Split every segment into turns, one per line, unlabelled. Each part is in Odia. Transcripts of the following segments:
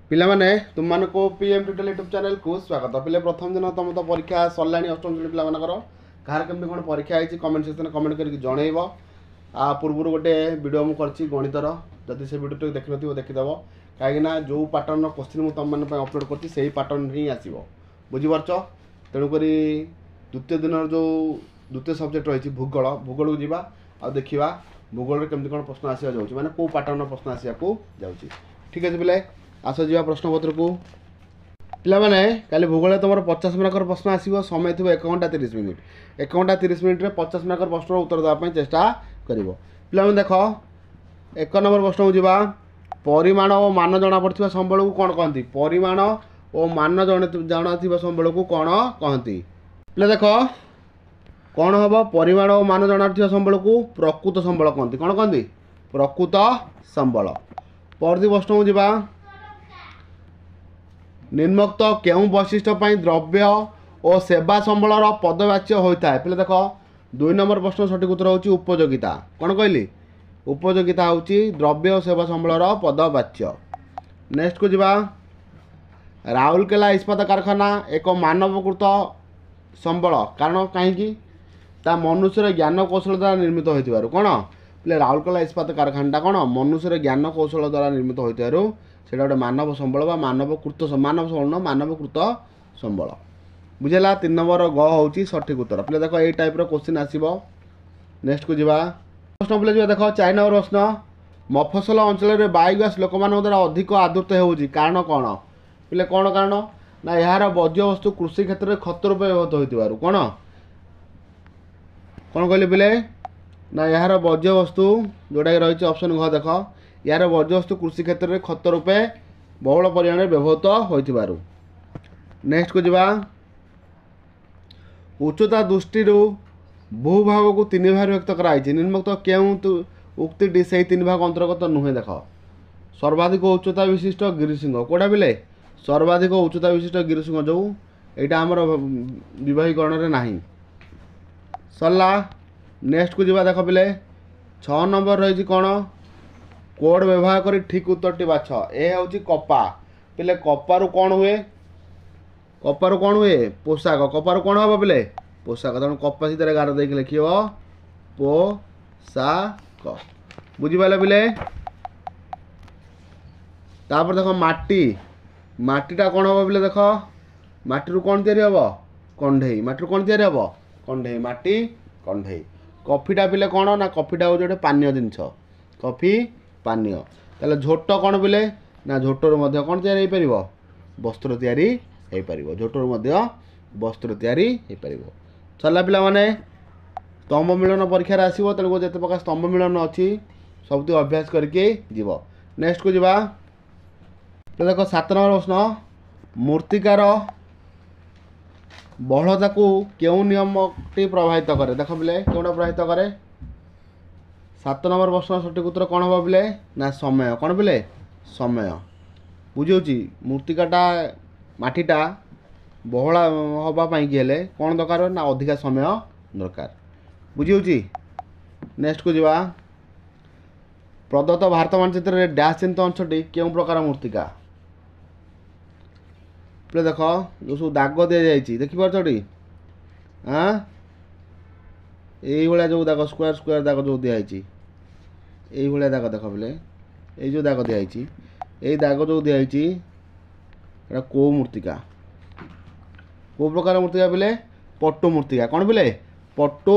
ପିଲାମାନେ ତୁମମାନଙ୍କୁ ପିଏମ୍ ଟ୍ୟୁଟୋରିଆଲ ୟୁଟ୍ୟୁବ୍ ଚ୍ୟାନେଲକୁ ସ୍ୱାଗତ। ପିଲେ ପ୍ରଥମ ଦିନ ତୁମ ତ ପରୀକ୍ଷା ସରିଲାଣି ଅଷ୍ଟମ ଶ୍ରେଣୀ ପିଲାମାନଙ୍କର। କାହାର କେମିତି କ'ଣ ପରୀକ୍ଷା ହେଇଛି କମେଣ୍ଟ ସେକ୍ସନରେ କମେଣ୍ଟ କରିକି ଜଣେଇବ। ପୂର୍ବରୁ ଗୋଟେ ଭିଡ଼ିଓ ମୁଁ କରିଛି ଗଣିତର, ଯଦି ସେ ଭିଡ଼ିଓଟି ଦେଖିନଥିବ ଦେଖିଦେବ। କାହିଁକିନା ଯେଉଁ ପାଟର୍ନର କୋଶ୍ଚିନ୍ ମୁଁ ତୁମମାନଙ୍କ ପାଇଁ ଅପଲୋଡ଼ କରିଛି ସେଇ ପାଟର୍ନ ହିଁ ଆସିବ, ବୁଝିପାରୁଛ। ତେଣୁକରି ଦ୍ୱିତୀୟ ଦିନର ଯେଉଁ ଦ୍ୱିତୀୟ ସବଜେକ୍ଟ ରହିଛି ଭୂଗୋଳ, ଭୂଗୋଳକୁ ଯିବା ଆଉ ଦେଖିବା ଭୂଗୋଳରେ କେମିତି କ'ଣ ପ୍ରଶ୍ନ ଆସିବା ଯାଉଛି, ମାନେ କେଉଁ ପାଟର୍ନର ପ୍ରଶ୍ନ ଆସିବାକୁ ଯାଉଛି। ଠିକ୍ ଅଛି ପିଲେ, ଆସ ଯିବା ପ୍ରଶ୍ନପତ୍ରକୁ। ପିଲାମାନେ କାଲି ଭୂଗୋଳରେ ତୁମର 50 ମାର୍କର ପ୍ରଶ୍ନ ଆସିବ, ସମୟ ଥିବ 1 ଘଣ୍ଟା 30 ମିନିଟ୍। 1 ଘଣ୍ଟା 30 ମିନିଟ୍ରେ 50 ମାର୍କର ପ୍ରଶ୍ନର ଉତ୍ତର ଦେବା ପାଇଁ ଚେଷ୍ଟା କରିବ। ପିଲାମାନେ ଦେଖ, 1 ନମ୍ବର ପ୍ରଶ୍ନକୁ ଯିବା। ପରିମାଣ ଓ ମାନ ଜଣାପଡ଼ିଥିବା ସମ୍ବଳକୁ କ'ଣ କହନ୍ତି? ପରିମାଣ ଓ ମାନ ଜଣାଥିବା ସମ୍ବଳକୁ କ'ଣ କହନ୍ତି? ପିଲା ଦେଖ କ'ଣ ହେବ? ପରିମାଣ ଓ ମାନ ଜଣାଥିବା ସମ୍ବଳକୁ ପ୍ରକୃତ ସମ୍ବଳ କହନ୍ତି। କ'ଣ କହନ୍ତି? ପ୍ରକୃତ ସମ୍ବଳ। ପରବର୍ତ୍ତୀ ପ୍ରଶ୍ନକୁ ଯିବା। ନିମ୍ନୋକ୍ତ କେଉଁ ବୈଶିଷ୍ଟ୍ୟ ପାଇଁ ଦ୍ରବ୍ୟ ଓ ସେବା ସମ୍ବଳର ପଦବାଚ୍ୟ ହୋଇଥାଏ? ପିଲା ଦେଖ 2 ନମ୍ବର ପ୍ରଶ୍ନ ସଠିକ୍ ଉତ୍ତର ହେଉଛି ଉପଯୋଗିତା। କ'ଣ କହିଲି? ଉପଯୋଗିତା ହେଉଛି ଦ୍ରବ୍ୟ ଓ ସେବା ସମ୍ବଳର ପଦବାଚ୍ୟ। ନେକ୍ସଟକୁ ଯିବା। ରାଉରକେଲା ଇସ୍ପାତ କାରଖାନା ଏକ ମାନବକୃତ ସମ୍ବଳ, କାରଣ କାହିଁକି? ତା ମନୁଷ୍ୟର ଜ୍ଞାନ କୌଶଳ ଦ୍ୱାରା ନିର୍ମିତ ହୋଇଥିବାରୁ। କ'ଣ ପିଲା? ରାଉରକେଲା ଇସ୍ପାତ କାରଖାନାଟା କ'ଣ ମନୁଷ୍ୟର ଜ୍ଞାନ କୌଶଳ ଦ୍ୱାରା ନିର୍ମିତ ହୋଇଥିବାରୁ ସେଇଟା ଗୋଟେ ମାନବ ସମ୍ବଳ ବା ମାନବକୃତ ସମ୍ବଳ। ବୁଝିଲା? 3 ନମ୍ବର ଗ ହେଉଛି ସଠିକ୍ ଉତ୍ତର। ପିଲା ଦେଖ ଏଇ ଟାଇପ୍ର କୋଶ୍ଚିନ୍ ଆସିବ। ନେକ୍ସଟକୁ ଯିବା। ପ୍ରଶ୍ନ ପିଲା ଯିବା ଦେଖ 4 ନମ୍ବର ପ୍ରଶ୍ନ। ମଫସଲ ଅଞ୍ଚଳରେ ବାୟୋଗ୍ୟାସ ଲୋକମାନଙ୍କ ଦ୍ୱାରା ଅଧିକ ଆଦୃତ ହେଉଛି, କାରଣ କ'ଣ? ପିଲେ କ'ଣ କାରଣ? ନା ଏହାର ବର୍ଜ୍ୟବସ୍ତୁ କୃଷି କ୍ଷେତ୍ରରେ ଖତ ରୂପେ ବ୍ୟବହୃତ ହୋଇଥିବାରୁ। କ'ଣ କ'ଣ କହିଲେ ପିଲେ? ନା ଏହାର ବର୍ଜ୍ୟବସ୍ତୁ ଯେଉଁଟାକି ରହିଛି ଅପସନ୍ ଘ ଦେଖ, ଏହାର ବର୍ଜ୍ୟବସ୍ତୁ କୃଷି କ୍ଷେତ୍ରରେ ଖତ ରୂପେ ବହୁଳ ପରିମାଣରେ ବ୍ୟବହୃତ ହୋଇଥିବାରୁ। ନେକ୍ସଟକୁ ଯିବା। ଉଚ୍ଚତା ଦୃଷ୍ଟିରୁ ଭୂଭାଗକୁ 3 ଭାଗରେ ବିଭକ୍ତ କରାଯାଇଛି। ନିମ୍ନୋକ୍ତ କେଉଁ ଉକ୍ତିଟି ସେହି 3 ଭାଗ ଅନ୍ତର୍ଗତ ନୁହେଁ? ଦେଖ, ସର୍ବାଧିକ ଉଚ୍ଚତା ବିଶିଷ୍ଟ ଗିରିଶୃଙ୍ଗ। କେଉଁଟା ପିଲେ? ସର୍ବାଧିକ ଉଚ୍ଚତା ବିଶିଷ୍ଟ ଗିରିଶୃଙ୍ଗ, ଯେଉଁ ଏଇଟା ଆମର ବିବାହୀକରଣରେ ନାହିଁ। ସରିଲା। ନେକ୍ସଟକୁ ଯିବା। ଦେଖ ପିଲେ 6 ନମ୍ବର ରହିଛି କ'ଣ? କୋଡ଼ ବ୍ୟବହାର କରି ଠିକ୍ ଉତ୍ତରଟି ବାଛ। ଏ ହେଉଛି କପା। ପିଲେ କପାରୁ କ'ଣ ହୁଏ? କପାରୁ କ'ଣ ହୁଏ? ପୋଷାକ। କପାରୁ କ'ଣ ହେବ ପିଲେ? ପୋଷାକ। ତେଣୁ କପା ସିଧାରେ ଗାର ଦେଇକି ଲେଖିବ ପୋଷାକ। ବୁଝିପାରିଲ ପିଲେ? ତାପରେ ଦେଖ ମାଟି। ମାଟିଟା କ'ଣ ହେବ ପିଲେ? ଦେଖ ମାଟିରୁ କ'ଣ ତିଆରି ହେବ? କଣ୍ଢେଇ। ମାଟିରୁ କ'ଣ ତିଆରି ହେବ? କଣ୍ଢେଇ। ମାଟି କଣ୍ଢେଇ। କଫିଟା ପିଲେ କ'ଣ? ନା କଫିଟା ହେଉଛି ଗୋଟେ ପାନୀୟ ଜିନିଷ। କଫି ପାନୀୟ। ତାହେଲେ ଝୋଟ କ'ଣ ପିଲେ? ନା ଝୋଟରୁ ମଧ୍ୟ କ'ଣ ତିଆରି ହୋଇପାରିବ? ବସ୍ତ୍ର ତିଆରି ହୋଇପାରିବ। ଝୋଟରୁ ମଧ୍ୟ ବସ୍ତ୍ର ତିଆରି ହୋଇପାରିବ। ସରିଲା ପିଲାମାନେ, ସ୍ତମ୍ଭ ମିଳନ ପରୀକ୍ଷାରେ ଆସିବ, ତେଣୁ ଯେତେ ପ୍ରକାର ସ୍ତମ୍ଭ ମିଳନ ଅଛି ସବୁଥିରେ ଅଭ୍ୟାସ କରିକି ଯିବ। ନେକ୍ସଟକୁ ଯିବା। ଦେଖ 7 ନମ୍ବର ପ୍ରଶ୍ନ। ମୂର୍ତ୍ତିକାର ବହଳତାକୁ କେଉଁ ନିୟମଟି ପ୍ରଭାବିତ କରେ? ଦେଖ ପିଲେ କେଉଁଟା ପ୍ରଭାବିତ କରେ? 7 ନମ୍ବର ପ୍ରଶ୍ନ ସଠିକ୍ ଉତ୍ତର କ'ଣ ହେବ ପିଲେ? ନା ସମୟ। କ'ଣ ପିଲେ? ସମୟ। ବୁଝିହେଉଛି? ମୂର୍ତ୍ତିକାଟା ମାଟିଟା ବହଳା ହେବା ପାଇଁକି ହେଲେ କ'ଣ ଦରକାର? ନା ଅଧିକା ସମୟ ଦରକାର। ବୁଝିହେଉଛି? ନେକ୍ସଟକୁ ଯିବା। ପ୍ରଦତ୍ତ ଭାରତ ମାନଚିତ୍ରରେ ଡ୍ୟାସ୍ ଚିହ୍ନିତ ଅଂଶଟି କେଉଁ ପ୍ରକାର ମୂର୍ତ୍ତିକା? ପିଲେ ଦେଖ ଯେଉଁ ସବୁ ଦାଗ ଦିଆଯାଇଛି ଦେଖିପାରୁଛ ଟି? এইଭଳିଆ ଯେଉଁ ଦାଗ ସ୍କୋୟାର ସ୍କୋୟାର ଦାଗ ଯେଉଁ ଦିଆହେଇଛି, এইଭଳିଆ ଦାଗ ଦେଖ ପିଲେ, ଏଇ ଯେଉଁ ଦାଗ ଦିଆହେଇଛି, ଏଇ ଦାଗ ଯେଉଁ ଦିଆହେଇଛି ଏଇଟା କେଉଁ ମୂର୍ତ୍ତିକା? କେଉଁ ପ୍ରକାର ମୂର୍ତ୍ତିକା ପିଲେ? ପଟ୍ଟୁ ମୂର୍ତ୍ତିକା। କ'ଣ ପିଲେ? ପଟ୍ଟୁ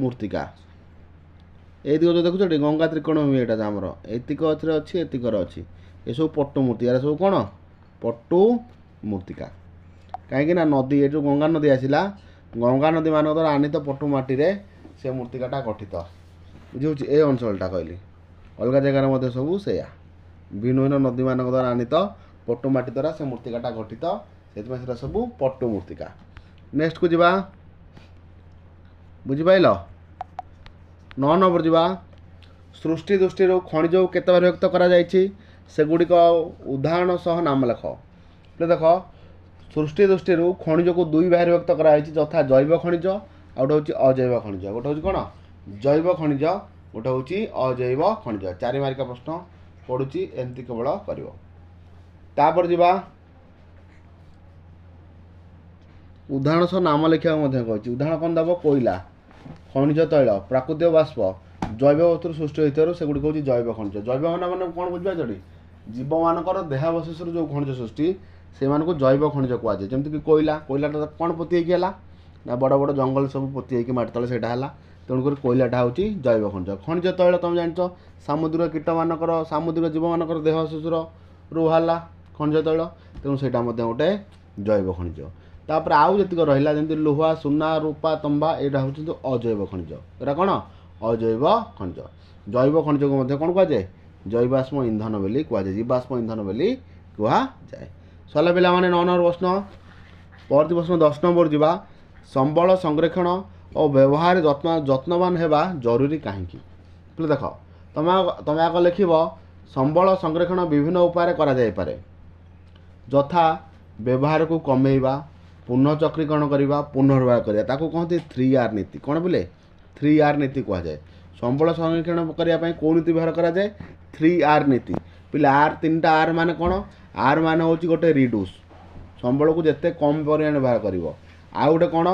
ମୂର୍ତ୍ତିକା। ଏଇ ଦିଗ ଯେଉଁ ଦେଖୁଛ ଟି, ଗଙ୍ଗା ତ୍ରିକୋଣଭୂମି ଏଇଟା ଆମର ଏତିକ ଏଥିରେ ଅଛି, ଏତିକର ଅଛି, ଏସବୁ ପଟ୍ଟୁ ମୂର୍ତ୍ତି। ଏରା ସବୁ କ'ଣ? ପଟ୍ଟୁ ମୂର୍ତ୍ତିକା। କାହିଁକି ନା ନଦୀ, ଏ ଯେଉଁ ଗଙ୍ଗା ନଦୀ ଆସିଲା, ଗଙ୍ଗା ନଦୀ ମାନଙ୍କ ଦ୍ୱାରା ଆନିତ ପଟ୍ଟୁ ମାଟିରେ ସେ ମୂର୍ତ୍ତିକାଟା ଗଠିତ। ବୁଝିହେଉଛି? ଏ ଅଞ୍ଚଳଟା କହିଲି, ଅଲଗା ଜାଗାରେ ମଧ୍ୟ ସବୁ ସେଇଆ, ଭିନ୍ନ ଭିନ୍ନ ନଦୀମାନଙ୍କ ଦ୍ୱାରା ଆନିତ ପଟ୍ଟୁ ମାଟି ଦ୍ୱାରା ସେ ମୂର୍ତ୍ତିକାଟା ଗଠିତ, ସେଥିପାଇଁ ସେଟା ସବୁ ପଟ୍ଟୁ ମୂର୍ତ୍ତିକା। ନେକ୍ସଟକୁ ଯିବା। ବୁଝିପାରିଲ? 9 ନମ୍ବର ଯିବା। ସୃଷ୍ଟି ଦୃଷ୍ଟିରୁ ଖଣିଜକୁ କେତେ ଭାଗରେ ବିଭକ୍ତ କରାଯାଇଛି? ସେଗୁଡ଼ିକ ଉଦାହରଣ ସହ ନାମ ଲେଖ। ଦେଖ ସୃଷ୍ଟି ଦୃଷ୍ଟିରୁ ଖଣିଜକୁ 2 ଭାଗରେ ବିଭକ୍ତ କରାଯାଇଛି, ଯଥା ଜୈବ ଖଣିଜ ଆଉ ଗୋଟେ ହେଉଛି ଅଜୈବ ଖଣିଜ। ଗୋଟେ ହେଉଛି କ'ଣ? ଜୈବ ଖଣିଜ, ଗୋଟେ ହେଉଛି ଅଜୈବ ଖଣିଜ। 4 ମାର୍କିଆ ପ୍ରଶ୍ନ ପଡ଼ୁଛି, ଏମିତି କେବଳ କରିବ। तापर जीवा उदाहरण सह नाम लिखा कहती उदाहरण कौन दब कोयला खनिज तैल प्राकृतिक बाष्प जैव वस्तु सृष्टि होता से गुड़ी हूँ जैव खनिज जैव मैंने कौन बुझे जीव मानकर देहावशेष जो खनिज सृष्टि से जैव खनिज कहुए जमीक कि कोयला कोयलाटा कौन पोती ना बड़ बड़ जंगल सब पोती माटी तले से तेणुक कोयलाटा हूँ जैव खनिज खनिज तैल तुम जान सामुद्रिक कीट मानकर सामुद्रिक जीव मानकर देहावशेष रू बाहर खनिज तैल तेणु से गोटे जैव खनिज तापर आउ जीक रहा जमी लुहा सुना रूपा तंबा यहाँ हूँ अजैव खनिज यहाँ कौन अजैव खनिज जैव खनिज को कौन कहुए जैवाश्म इंधन बोली कहुए जीवाश्म इंधन बोली कहुए सरला पिला माने 9 नंबर प्रश्न परवर्ती प्रश्न 10 नंबर जीवा संबल संरक्षण और व्यवहार जत्नवान होगा जरूरी कहीं पे देख तुम आग लिख संबल संरक्षण विभिन्न उपाय करा यथा व्यवहार को कमेवा पुनःचक्रीकरण करवा पुनर्व्यवहार करवा ताकू कहते 3R नीति कौन बोले 3R नीति कहुए संबल संरक्षण करने कौ नीति व्यवहार कराए 3R नीति पिले आर 3टा आर मान कौन आर मान हूँ गोटे रिड्यूस संबल को जिते कम परिमाण व्यवहार कर आउ गोटे कौन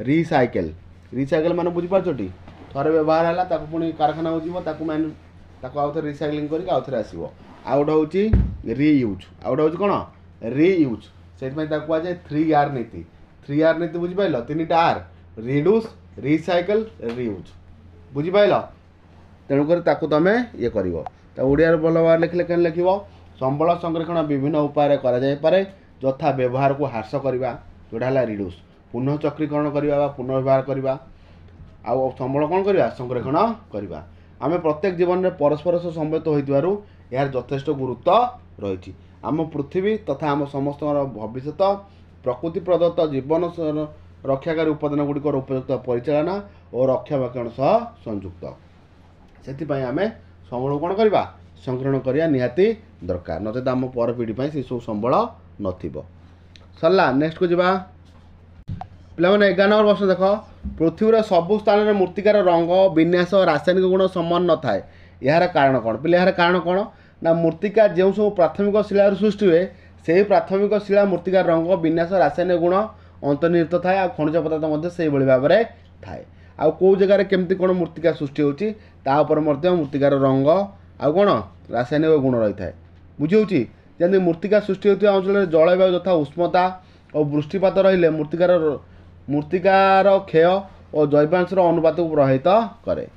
रिसाइकेल रिसाइकेल मान बुझीपारछटी थे व्यवहार है पुणी कारखाना को आउ थे रिसाइक्लिंग करके आउ थे आसो आउ गोटे हूँ रियूज आउ गोटे हूँ कौन रियूज से कहुए 3R नीति 3R नीति बुझीपाल 3टा आर रिड्यूस रिसाइकेल रियूज बुझीपाल तेणुक तुम ये कर ओडिया भल भाव लिखले कहीं लिख संबल संरक्षण विभिन्न उपाय कराए यथा व्यवहार को ह्रास करवा जोड़ा है रिड्यूस पुनःचक्रीकरण करवा पुनर्व्यवहार करवा आउ संबल कौन करवा संरक्षण करवा आम प्रत्येक जीवन में परस्पर सह संबद्ध हो यार यथेष्ट गुरुत्व रही आम पृथ्वी तथा आम समस्त भविष्य प्रकृति प्रदत्त जीवन रक्षाकारी उपादान गुड़िक उपयुक्त परिचालना और रक्षाबक्षण सह संयुक्त से आम संबल कौन करवा संरक्षण करवा निहाती दरकार नचेत आम पर पीढ़ी से सब संबल नथिबो सरला नेक्स्ट को जीवा पे 11 नंबर प्रश्न देख पृथ्वी सबु स्थान में मूर्तिकार रंग विन्यास रासायनिक गुण समान न थाए यार कारण कौन पे यार कारण कौन ना मूर्तिका जो सब प्राथमिक शिला सृष्टि हुए से ही प्राथमिक शिला मूर्तिकार रंग विन्यास रासायनिक गुण अंतर्निहित थाए आ खनिज पदार्थ से भाव में थाए आउ कौ जगार केमती कौन मूर्तिका सृष्टि होती मूर्तिकार रंग आउ कौन रासायनिक गुण रही है बुझे जमी मूर्तिका सृष्टि होता अंचल जलवायु तथा उष्णता और वृष्टिपात रही मूर्तिकार क्षय और जैवांशर अनुपात को प्रभावित करे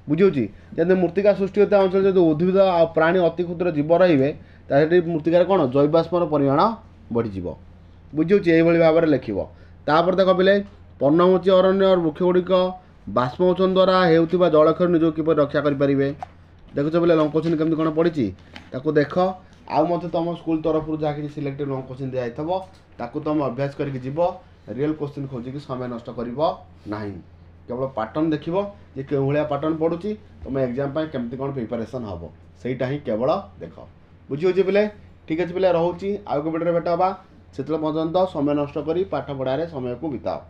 बुझे जमी मूर्तिका सृष्टि होता अंचल जो उद्भिद आ प्राणी अति क्षुद्र जीव रे मूर्तिकार कौन जैवाश्मर परिमाण बढ़ीज बुझे ये भाव में लिख देख पे पर्णमोची अरण्य और वृक्ष गुड़िक बाष्पमोचन द्वारा होता जलक्षय निज किपर रक्षा करें देखुच बोले लंग क्वेश्चन केमती कौन पड़ी ताकू देख आउ मत तुम स्कूल तरफ जहाँ सिलेक्टेड लंग क्वेश्चन दिखाई तुम अभ्यास करके जीव रियल क्वेश्चन खोजिकी समय नष्ट कर केवल पैटर्न देख जे क्यों भाया पैटर्न पड़ुची तुम एग्जाम केमती कौन प्रिपरेशन हम सहीटा ही केवल देख बुझे पे ठीक अच्छे पे रोचे आउ के भिडियो भेट हाँ से पर्यंत समय नष्ट कर पाठ पढ़ार समय को बिताओ।